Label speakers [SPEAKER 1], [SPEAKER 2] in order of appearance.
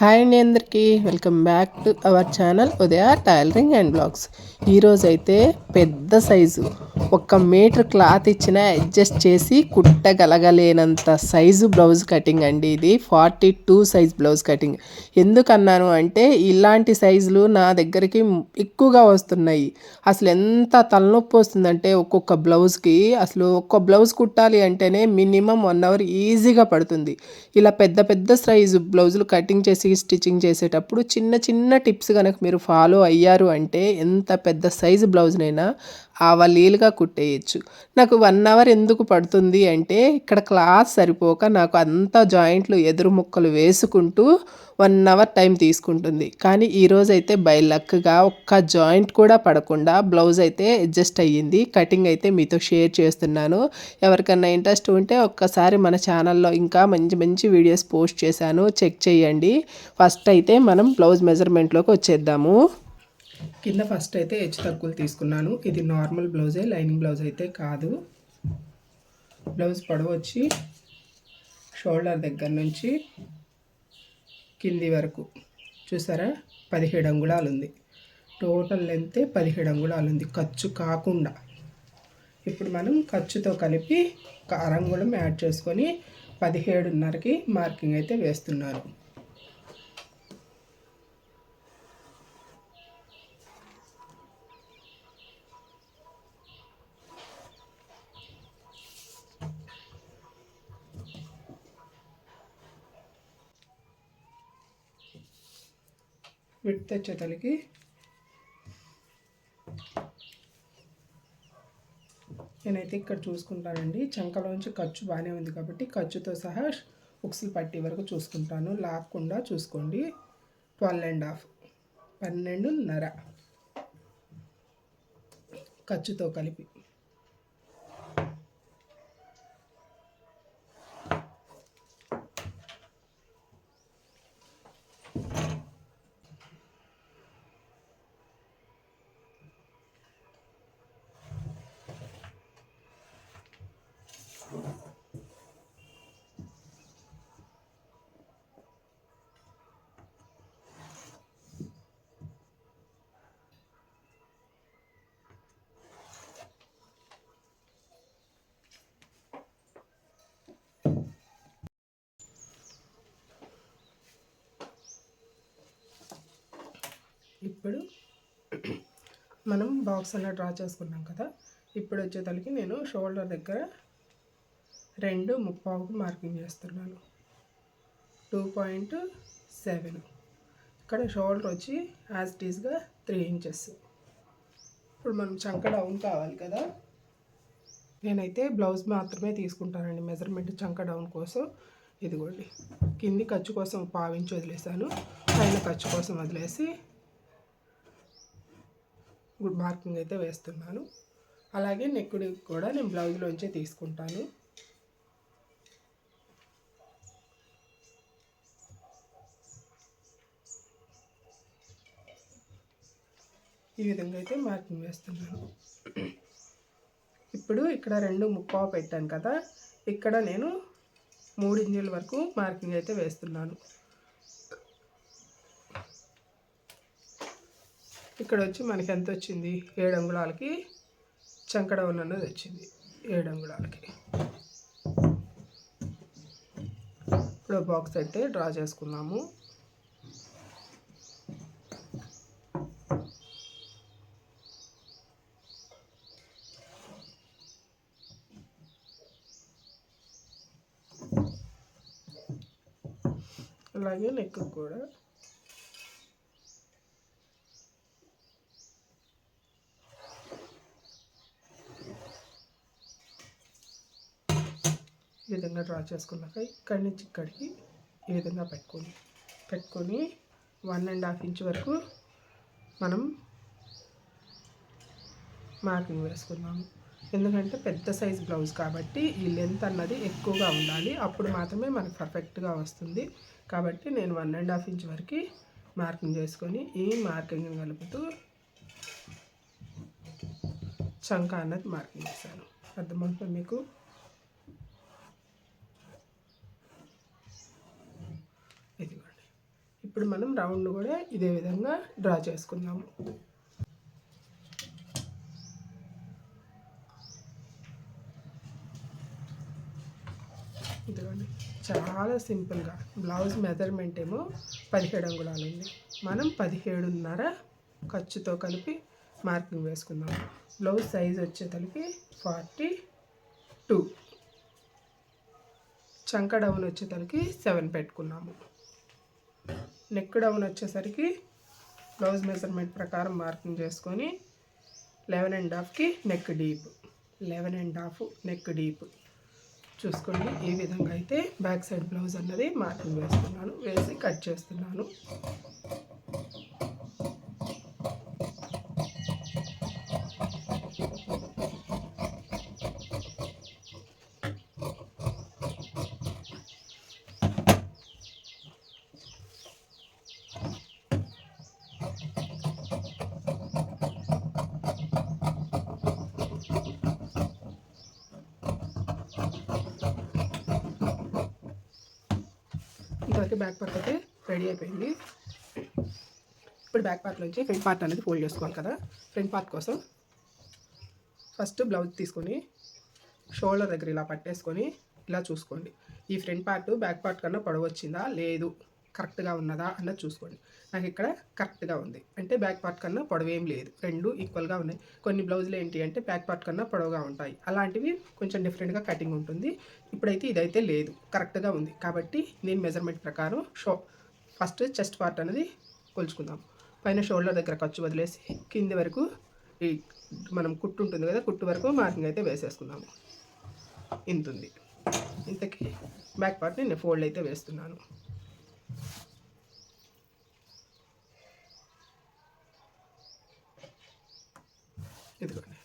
[SPEAKER 1] Hi అండి అందరికీ welcome back to our channel Udaya tailoring and blogs. ఈరోజైతే పెద్ద సైజు 1 మీటర్ క్లాత్ ఇచ్చిన అడ్జస్ట్ చేసి కుట్టగలగలేనంత సైజు బ్లౌజ్ కటింగ్ అండి. ఇది 42 సైజ్ బ్లౌజ్ కటింగ్. ఎందుకన్నాను అంటే ఇలాంటి సైజులు నా దగ్గరికి ఎక్కువగా వస్తున్నాయి. అసలు ఎంత తలనొప్పి వస్తుందంటే ఒక్కొక్క బ్లౌజ్కి అసలు ఒక్క బ్లౌజ్ కుట్టాలి అంటేనే మినిమం 1 అవర్ ఈజీగా పడుతుంది. ఇలా పెద్ద పెద్ద సైజు బ్లౌజులు కటింగ్ చేసి స్టిచ్చింగ్ చేసేటప్పుడు చిన్న చిన్న టిప్స్ కనుక మీరు ఫాలో అయ్యారు అంటే ఎంత పెద్ద సైజు బ్లౌజ్నైనా అవలీలుగా కుట్టేయచ్చు. నాకు 1 అవర్ ఎందుకు పడుతుంది అంటే ఇక్కడ క్లాత్ సరిపోక నాకు అంతా జాయింట్లు ఎదురు ముక్కలు వేసుకుంటూ 1 అవర్ టైం తీసుకుంటుంది. కానీ ఈరోజైతే బై లక్గా ఒక్క జాయింట్ కూడా పడకుండా బ్లౌజ్ అయితే అడ్జస్ట్ అయ్యింది. కటింగ్ అయితే మీతో షేర్ చేస్తున్నాను. ఎవరికన్నా ఇంట్రెస్ట్ ఉంటే ఒక్కసారి మన ఛానల్లో ఇంకా మంచి మంచి వీడియోస్ పోస్ట్ చేశాను, చెక్ చేయండి. ఫస్ట్ అయితే మనం బ్లౌజ్ మెజర్మెంట్లోకి వచ్చేద్దాము. కింద ఫస్ట్ అయితే హెచ్చు తక్కువలు తీసుకున్నాను. ఇది నార్మల్ బ్లౌజే, లైనింగ్ బ్లౌజ్ అయితే కాదు. బ్లౌజ్ పొడవు వచ్చి షోల్డర్ దగ్గర నుంచి కింది వరకు చూసారా 17 అంగుళాలు ఉంది. టోటల్ లెంత్ 17 అంగుళాలు ఉంది ఖర్చు కాకుండా. ఇప్పుడు మనం ఖర్చుతో కలిపి ఒక అరంగుళం యాడ్ చేసుకొని 17.5కి మార్కింగ్ అయితే వేస్తున్నాను. విడ్త్ వచ్చేతలకి నేనైతే ఇక్కడ చూసుకుంటానండి. చంకలోంచి ఖర్చు బాగానే ఉంది కాబట్టి ఖర్చుతో సహా ఉక్సులు పట్టి వరకు చూసుకుంటాను. లాక్కుండా చూసుకోండి. 12.5 12.5 ఖర్చుతో కలిపి. ఇప్పుడు మనం బాక్స్ అలా డ్రా చేసుకున్నాం కదా. ఇప్పుడు వచ్చేతలకి నేను షోల్డర్ దగ్గర 2.75కి మార్కింగ్ చేస్తున్నాను. 2.7. ఇక్కడ షోల్డర్ వచ్చి యాజ్ ఇట్ ఈస్గా 3 ఇంచెస్. ఇప్పుడు మనం చంక డౌన్ కావాలి కదా. నేనైతే బ్లౌజ్ మాత్రమే తీసుకుంటానండి మెజర్మెంట్ చంక డౌన్ కోసం. ఇదిగోండి కింది ఖర్చు కోసం 1/2 ఇంచ్ వదిలేసాను, పైన ఖర్చు కోసం వదిలేసి గుడ్ మార్కింగ్ అయితే వేస్తున్నాను. అలాగే నెక్కుడి కూడా నేను బ్లౌజ్లోంచే తీసుకుంటాను. ఈ విధంగా అయితే మార్కింగ్ వేస్తున్నాను. ఇప్పుడు ఇక్కడ 2.75 పెట్టాను కదా, ఇక్కడ నేను 3 ఇంచుల వరకు మార్కింగ్ అయితే వేస్తున్నాను. ఇక్కడ వచ్చి మనకి ఎంత వచ్చింది, 7 అంగుళాలకి చంక డౌన్ అన్నది వచ్చింది. 7 అంగుళాలకి ఇప్పుడు బాక్స్ అయితే డ్రా చేసుకున్నాము. అలాగే నెక్ కూడా ఈ విధంగా డ్రా చేసుకున్నాక ఇక్కడి నుంచి ఇక్కడికి ఈ విధంగా పెట్టుకొని 1.5 ఇంచ్ వరకు మనం మార్కింగ్ వేసుకున్నాము. ఎందుకంటే పెద్ద సైజ్ బ్లౌజ్ కాబట్టి ఈ లెంత్ అన్నది ఎక్కువగా ఉండాలి, అప్పుడు మాత్రమే మనకు పర్ఫెక్ట్గా వస్తుంది. కాబట్టి నేను 1.5 ఇంచ్ వరకు మార్కింగ్ చేసుకొని ఈ మార్కింగ్ కలుపుతూ చంక అన్నది మార్కింగ్ చేశాను. అర్థమవుతుంది మీకు. ఇప్పుడు మనం రౌండ్ కూడా ఇదే విధంగా డ్రా చేసుకుందాము. ఇదిగోండి, చాలా సింపుల్గా. బ్లౌజ్ మెజర్మెంట్ ఏమో 17 అంగుళాలు ఉంది. మనం 17.5 ఖర్చుతో కలిపి మార్కింగ్ వేసుకుందాం. బ్లౌజ్ సైజ్ వచ్చేసరికి 42, చంక డౌన్ వచ్చేసరికి 7 పెట్టుకున్నాము. నెక్ డౌన్ వచ్చేసరికి బ్లౌజ్ మెజర్మెంట్ ప్రకారం మార్కింగ్ చేసుకొని 11.5కి నెక్ డీప్, 11.5 నెక్ డీప్ చూసుకోండి. ఈ విధంగా అయితే బ్యాక్ సైడ్ బ్లౌజ్ అన్నది మార్కింగ్ వేస్తున్నాను, వేసి కట్ చేస్తున్నాను. ఇంతవరకు బ్యాక్ పార్ట్ అయితే రెడీ అయిపోయింది. ఇప్పుడు బ్యాక్ పార్ట్ నుంచి ఫ్రంట్ పార్ట్ అనేది ఫోల్డ్ చేసుకోవాలి కదా. ఫ్రంట్ పార్ట్ కోసం ఫస్ట్ బ్లౌజ్ తీసుకొని షోల్డర్ దగ్గర ఇలా పట్టేసుకొని ఇలా చూసుకోండి. ఈ ఫ్రంట్ పార్ట్ బ్యాక్ పార్ట్ కన్నా పొడవు వచ్చిందా లేదు, కరెక్ట్గా ఉన్నదా అన్నది చూసుకోండి. నాకు ఇక్కడ కరెక్ట్గా ఉంది, అంటే బ్యాక్ పార్ట్ కన్నా పొడవేం లేదు, రెండు ఈక్వల్గా ఉన్నాయి. కొన్ని బ్లౌజులు ఏంటి అంటే బ్యాక్ పార్ట్ కన్నా పొడవుగా ఉంటాయి, అలాంటివి కొంచెం డిఫరెంట్గా కటింగ్ ఉంటుంది. ఇప్పుడైతే ఇదైతే లేదు, కరెక్ట్గా ఉంది. కాబట్టి నేను మెజర్మెంట్ ప్రకారం ఫస్ట్ చెస్ట్ పార్ట్ అనేది కొలుచుకుందాం. పైన షోల్డర్ దగ్గర ఖర్చు వదిలేసి కింది వరకు ఈ మనం కుట్టు ఉంటుంది కదా, కుట్టు వరకు మార్కింగ్ అయితే వేసేసుకుందాము. ఇంతుంది. ఇంతకీ బ్యాక్ పార్ట్ని నేను ఫోల్డ్ అయితే వేస్తున్నాను. ఇదిగోండి,